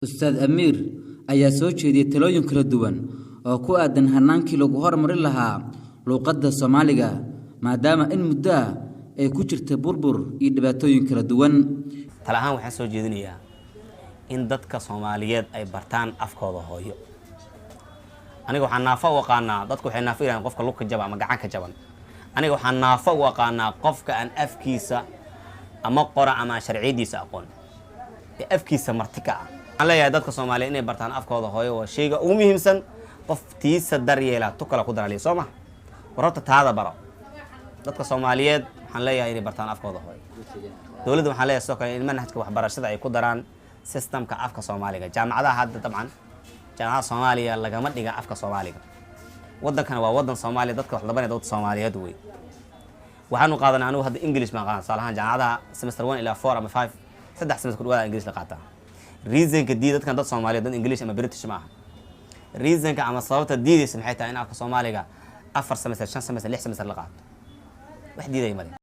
Ustaad Amiir ayaa soo jeediyay talooyin kala duwan oo ku aadan hanaankii lagu hormarin lahaa luqadda Soomaaliga maadaama in muddo ay ku jirtay burbur iyo dhibaatooyin kala duwan. Talahaan waxaan soo jeedinayaa in dadka Soomaaliyeed ay bartaan afkooda hooyo. Aniga waxaan naafo u aqaanaa dadku waxay naafiraan qofka lugta jaba ama gacan ka jaban. Aniga waxaan naafo u aqaanaa qofka aan afkiisa ama qora ama sharciidiisa aqoon. Afkiisa martika ah. Leeyahay dadka Soomaaliyeed inay bartaan afkooda hooyo waa shayga ugu muhiimsan qof tiisa daryeela to kala ku daraliyo Soomaa warta taada baro dadka Soomaaliyeed waxaan leeyahay inay bartaan afkooda hooyo dawladda waxaan leeyahay soo kale in manhajka waxbarashada ay ku daraan systemka afka Soomaaliga jaamacadaha hadda dabcan jaamacadaha Soomaaliya lagama dhiga afka Soomaaliga wadankan waa wadan Soomaaliya dadka wax labanay dadka Soomaaliyeed way waxaanu qaadanaa anigu hadda English ma qaadan salahan jaamacadaha semester 1 ilaa 4 ama 5 saddex semester waa English la qaataa reason ka diidadkan dad Soomaaliyeed dad English ama British ma aha reason ka ama sababta diidaysa maxay tahay in afka Soomaaliga 4 semester 5 semester 6 semester la qaato wax diiday ma